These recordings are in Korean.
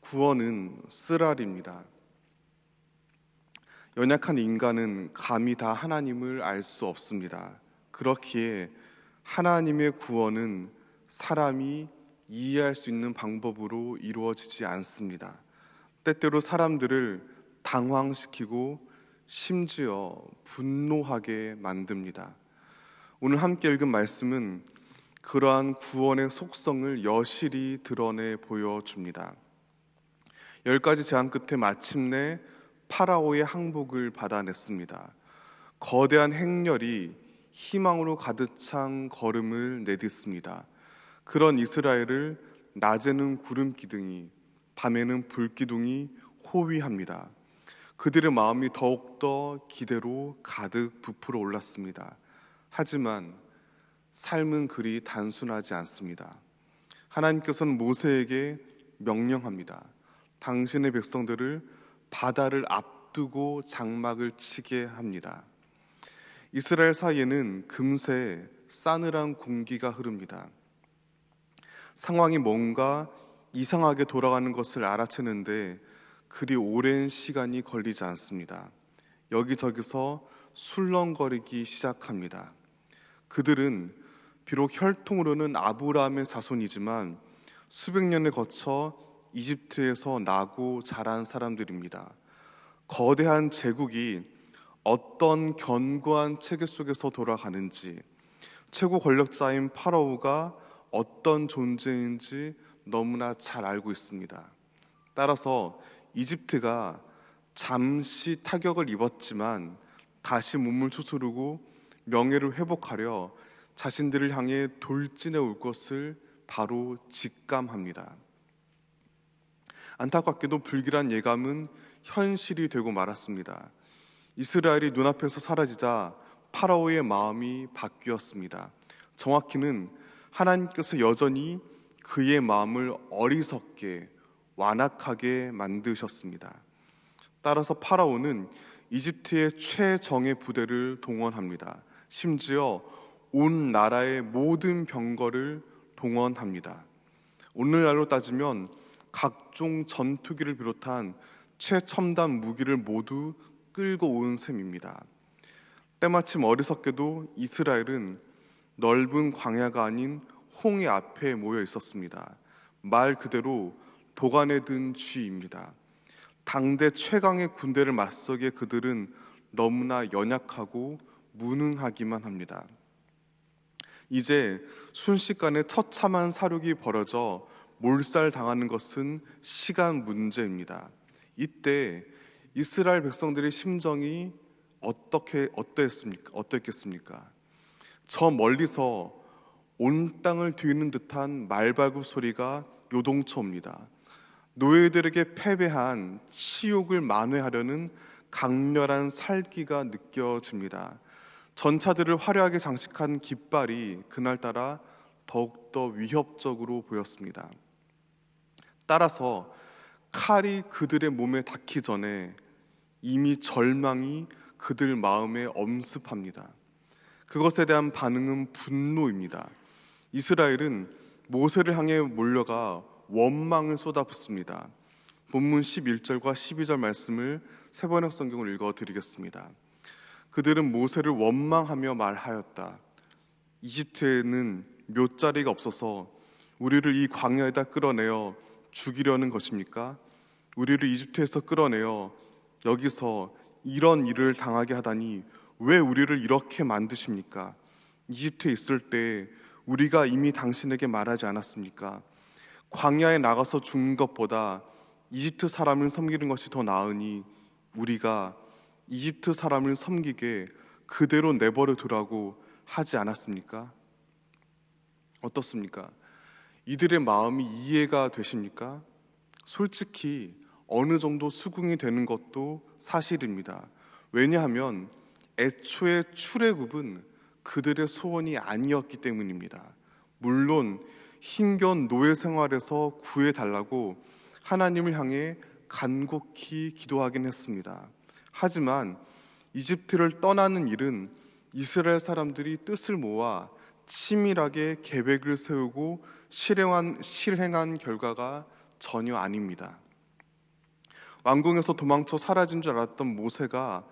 구원은 쓰라립니다. 연약한 인간은 감히 다 하나님을 알 수 없습니다. 그렇기에 하나님의 구원은 사람이 이해할 수 있는 방법으로 이루어지지 않습니다. 때때로 사람들을 당황시키고 심지어 분노하게 만듭니다. 오늘 함께 읽은 말씀은 그러한 구원의 속성을 여실히 드러내 보여줍니다. 10가지 제안 끝에 마침내 파라오의 항복을 받아냈습니다. 거대한 행렬이 희망으로 가득 찬 걸음을 내딛습니다. 그런 이스라엘을 낮에는 구름 기둥이, 밤에는 불 기둥이 호위합니다. 그들의 마음이 더욱더 기대로 가득 부풀어 올랐습니다. 하지만 삶은 그리 단순하지 않습니다. 하나님께서는 모세에게 명령합니다. 당신의 백성들을 바다를 앞두고 장막을 치게 합니다. 이스라엘 사이에는 금세 싸늘한 공기가 흐릅니다. 상황이 뭔가 이상하게 돌아가는 것을 알아채는데 그리 오랜 시간이 걸리지 않습니다. 여기저기서 술렁거리기 시작합니다. 그들은 비록 혈통으로는 아브라함의 자손이지만 수백 년에 거쳐 이집트에서 나고 자란 사람들입니다. 거대한 제국이 어떤 견고한 체계 속에서 돌아가는지, 최고 권력자인 파라오가 어떤 존재인지 너무나 잘 알고 있습니다. 따라서 이집트가 잠시 타격을 입었지만 다시 몸을 추스르고 명예를 회복하려 자신들을 향해 돌진해 올 것을 바로 직감합니다. 안타깝게도 불길한 예감은 현실이 되고 말았습니다. 이스라엘이 눈앞에서 사라지자 파라오의 마음이 바뀌었습니다. 정확히는 하나님께서 여전히 그의 마음을 어리석게 완악하게 만드셨습니다. 따라서 파라오는 이집트의 최정예 부대를 동원합니다. 심지어 온 나라의 모든 병거를 동원합니다. 오늘날로 따지면 각종 전투기를 비롯한 최첨단 무기를 모두 끌고 온 셈입니다. 때마침 어리석게도 이스라엘은 넓은 광야가 아닌 홍해 앞에 모여 있었습니다. 말 그대로 도간에 든 쥐입니다. 당대 최강의 군대를 맞서기에 그들은 너무나 연약하고 무능하기만 합니다. 이제 순식간에 처참한 사륙이 벌어져 몰살당하는 것은 시간 문제입니다. 이때 이스라엘 백성들의 심정이 어떠했겠습니까? 저 멀리서 온 땅을 뒤는 듯한 말발굽 소리가 요동쳐 옵니다. 노예들에게 패배한 치욕을 만회하려는 강렬한 살기가 느껴집니다. 전차들을 화려하게 장식한 깃발이 그날따라 더욱더 위협적으로 보였습니다. 따라서 칼이 그들의 몸에 닿기 전에 이미 절망이 그들 마음에 엄습합니다. 그것에 대한 반응은 분노입니다. 이스라엘은 모세를 향해 몰려가 원망을 쏟아붓습니다. 본문 11절과 12절 말씀을 세번역 성경을 읽어드리겠습니다. 그들은 모세를 원망하며 말하였다. 이집트에는 묫자리가 없어서 우리를 이 광야에다 끌어내어 죽이려는 것입니까? 우리를 이집트에서 끌어내어 여기서 이런 일을 당하게 하다니 왜 우리를 이렇게 만드십니까? 이집트에 있을 때 우리가 이미 당신에게 말하지 않았습니까? 광야에 나가서 죽는 것보다 이집트 사람을 섬기는 것이 더 나으니 우리가 이집트 사람을 섬기게 그대로 내버려 두라고 하지 않았습니까? 어떻습니까? 이들의 마음이 이해가 되십니까? 솔직히 어느 정도 수긍이 되는 것도 사실입니다. 왜냐하면 애초에 출애굽은 그들의 소원이 아니었기 때문입니다. 물론 힘겨운 노예 생활에서 구해달라고 하나님을 향해 간곡히 기도하긴 했습니다. 하지만 이집트를 떠나는 일은 이스라엘 사람들이 뜻을 모아 치밀하게 계획을 세우고 실행한 결과가 전혀 아닙니다. 왕궁에서 도망쳐 사라진 줄 알았던 모세가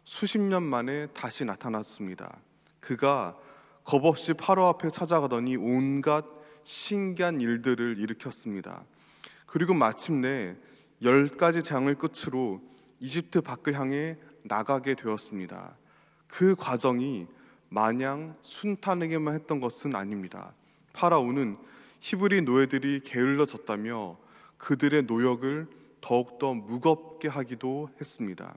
수십 년 만에 다시 나타났습니다. 그가 겁없이 파로 앞에 찾아가더니 온갖 신기한 일들을 일으켰습니다. 그리고 마침내 10가지 재앙을 끝으로 이집트 밖을 향해 나가게 되었습니다. 그 과정이 마냥 순탄하게만 했던 것은 아닙니다. 파라오는 히브리 노예들이 게을러졌다며 그들의 노역을 더욱더 무겁게 하기도 했습니다.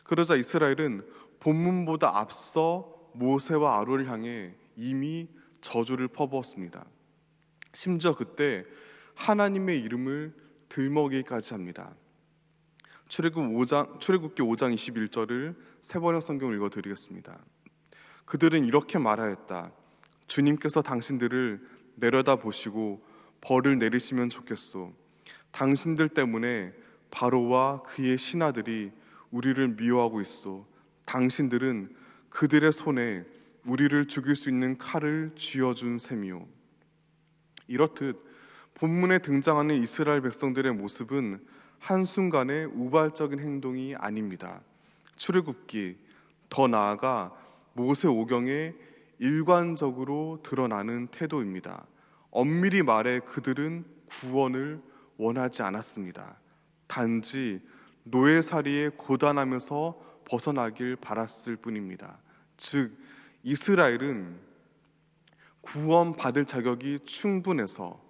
그러자 이스라엘은 본문보다 앞서 모세와 아론을 향해 이미 저주를 퍼부었습니다. 심지어 그때 하나님의 이름을 들먹이기까지 합니다. 출애굽기 5장 21절을 세번역 성경을 읽어드리겠습니다. 그들은 이렇게 말하였다. 주님께서 당신들을 내려다보시고 벌을 내리시면 좋겠소. 당신들 때문에 바로와 그의 신하들이 우리를 미워하고 있소. 당신들은 그들의 손에 우리를 죽일 수 있는 칼을 쥐어준 셈이요. 이렇듯 본문에 등장하는 이스라엘 백성들의 모습은 한순간의 우발적인 행동이 아닙니다. 출애굽기, 더 나아가 모세 오경에 일관적으로 드러나는 태도입니다. 엄밀히 말해 그들은 구원을 원하지 않았습니다. 단지 노예살이에 고단하면서 벗어나길 바랐을 뿐입니다. 즉 이스라엘은 구원받을 자격이 충분해서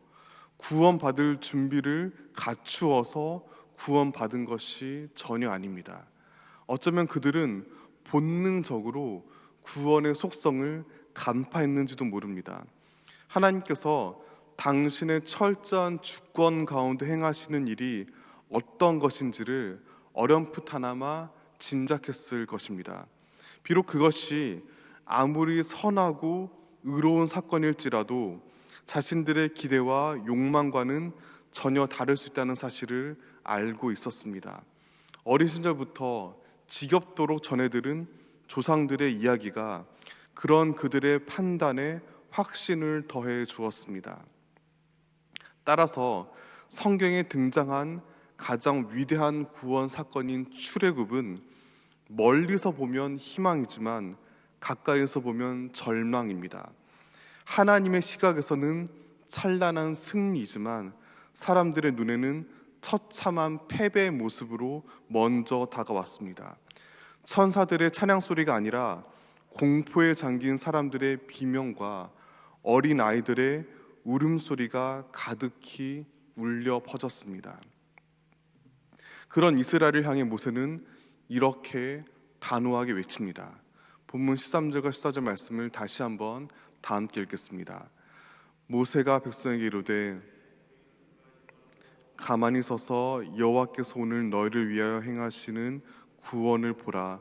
구원받을 준비를 갖추어서 구원받은 것이 전혀 아닙니다. 어쩌면 그들은 본능적으로 구원의 속성을 간파했는지도 모릅니다. 하나님께서 당신의 철저한 주권 가운데 행하시는 일이 어떤 것인지를 어렴풋하나마 짐작했을 것입니다. 비록 그것이 아무리 선하고 의로운 사건일지라도 자신들의 기대와 욕망과는 전혀 다를 수 있다는 사실을 알고 있었습니다. 어린 시절부터 지겹도록 전해들은 조상들의 이야기가 그런 그들의 판단에 확신을 더해 주었습니다. 따라서 성경에 등장한 가장 위대한 구원 사건인 출애굽은 멀리서 보면 희망이지만 가까이서 보면 절망입니다. 하나님의 시각에서는 찬란한 승리이지만 사람들의 눈에는 처참한 패배의 모습으로 먼저 다가왔습니다. 천사들의 찬양 소리가 아니라 공포에 잠긴 사람들의 비명과 어린 아이들의 울음소리가 가득히 울려 퍼졌습니다. 그런 이스라엘을 향해 모세는 이렇게 단호하게 외칩니다. 본문 13절과 14절 말씀을 다시 한번 다 함께 읽겠습니다. 모세가 백성에게 이르되 가만히 서서 여호와께서 오늘 너희를 위하여 행하시는 구원을 보라.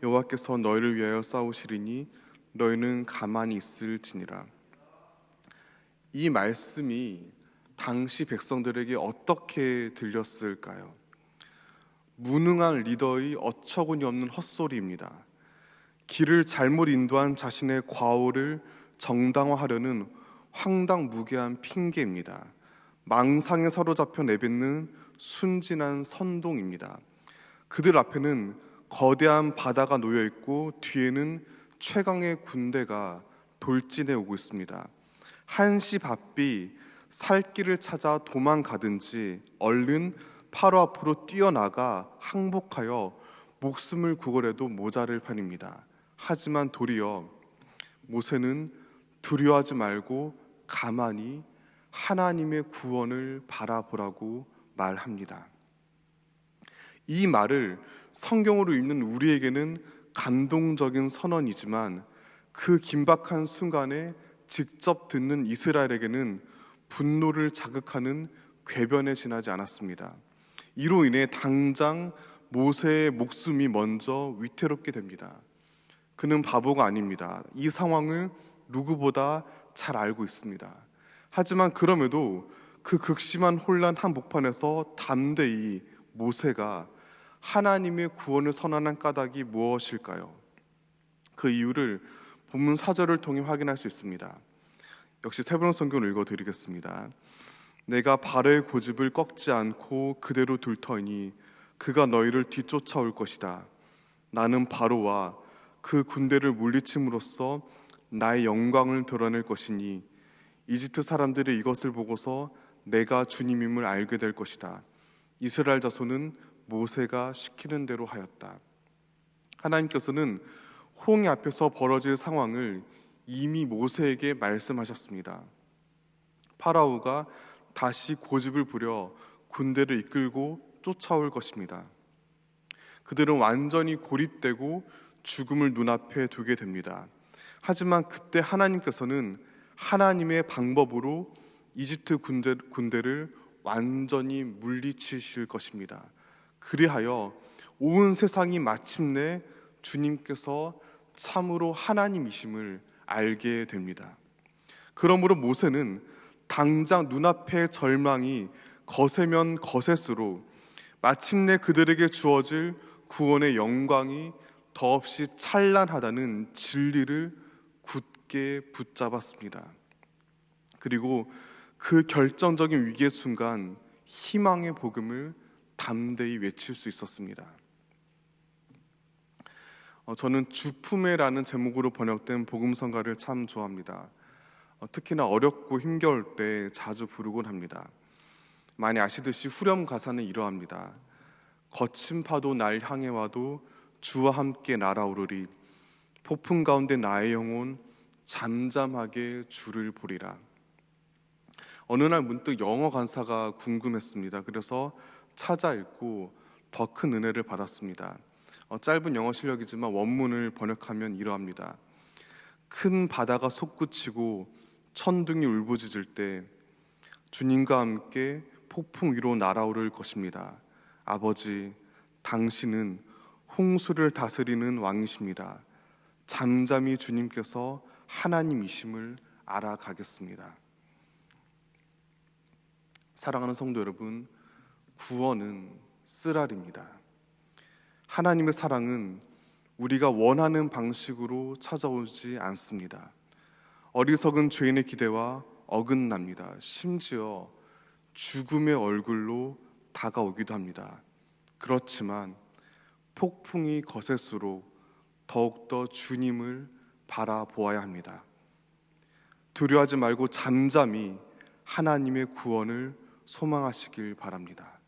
여호와께서 너희를 위하여 싸우시리니 너희는 가만히 있을지니라. 이 말씀이 당시 백성들에게 어떻게 들렸을까요? 무능한 리더의 어처구니 없는 헛소리입니다. 길을 잘못 인도한 자신의 과오를 정당화하려는 황당무계한 핑계입니다. 망상에 사로잡혀 내뱉는 순진한 선동입니다. 그들 앞에는 거대한 바다가 놓여 있고 뒤에는 최강의 군대가 돌진해 오고 있습니다. 한시 바삐 살 길을 찾아 도망가든지 얼른 파로 앞으로 뛰어나가 항복하여 목숨을 구걸해도 모자랄 판입니다. 하지만 도리어 모세는 두려워하지 말고 가만히 하나님의 구원을 바라보라고 말합니다. 이 말을 성경으로 읽는 우리에게는 감동적인 선언이지만 그 긴박한 순간에 직접 듣는 이스라엘에게는 분노를 자극하는 궤변에 지나지 않았습니다. 이로 인해 당장 모세의 목숨이 먼저 위태롭게 됩니다. 그는 바보가 아닙니다. 이 상황을 누구보다 잘 알고 있습니다. 하지만 그럼에도 그 극심한 혼란 한복판에서 담대히 모세가 하나님의 구원을 선언한 까닭이 무엇일까요? 그 이유를 본문 4절을 통해 확인할 수 있습니다. 역시 세 번역 성경을 읽어드리겠습니다. 내가 발의 고집을 꺾지 않고 그대로 둘 터이니 그가 너희를 뒤쫓아올 것이다. 나는 바로와 그 군대를 물리침으로써 나의 영광을 드러낼 것이니 이집트 사람들이 이것을 보고서 내가 주님임을 알게 될 것이다. 이스라엘 자손은 모세가 시키는 대로 하였다. 하나님께서는 홍해 앞에서 벌어질 상황을 이미 모세에게 말씀하셨습니다. 파라오가 다시 고집을 부려 군대를 이끌고 쫓아올 것입니다. 그들은 완전히 고립되고 죽음을 눈앞에 두게 됩니다. 하지만 그때 하나님께서는 하나님의 방법으로 이집트 군대를 완전히 물리치실 것입니다. 그리하여 온 세상이 마침내 주님께서 참으로 하나님이심을 알게 됩니다. 그러므로 모세는 당장 눈앞의 절망이 거세면 거셀수록 마침내 그들에게 주어질 구원의 영광이 더없이 찬란하다는 진리를 굳게 붙잡았습니다. 그리고 그 결정적인 위기의 순간 희망의 복음을 담대히 외칠 수 있었습니다. 저는 주품에라는 제목으로 번역된 복음성가를 참 좋아합니다. 특히나 어렵고 힘겨울 때 자주 부르곤 합니다. 많이 아시듯이 후렴 가사는 이러합니다. 거친 파도 날 향해 와도 주와 함께 날아오르리. 폭풍 가운데 나의 영혼 잠잠하게 주를 보리라. 어느 날 문득 영어 간사가 궁금했습니다. 그래서 찾아 읽고 더 큰 은혜를 받았습니다. 짧은 영어 실력이지만 원문을 번역하면 이러합니다. 큰 바다가 솟구치고 천둥이 울부짖을 때 주님과 함께 폭풍 위로 날아오를 것입니다. 아버지, 당신은 홍수를 다스리는 왕이십니다. 잠잠히 주님께서 하나님이심을 알아가겠습니다. 사랑하는 성도 여러분, 구원은 쓰라립니다. 하나님의 사랑은 우리가 원하는 방식으로 찾아오지 않습니다. 어리석은 죄인의 기대와 어긋납니다. 심지어 죽음의 얼굴로 다가오기도 합니다. 그렇지만 폭풍이 거셀수록 더욱더 주님을 바라보아야 합니다. 두려워하지 말고 잠잠히 하나님의 구원을 소망하시길 바랍니다.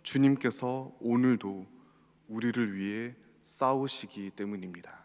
주님께서 오늘도 우리를 위해 싸우시기 때문입니다.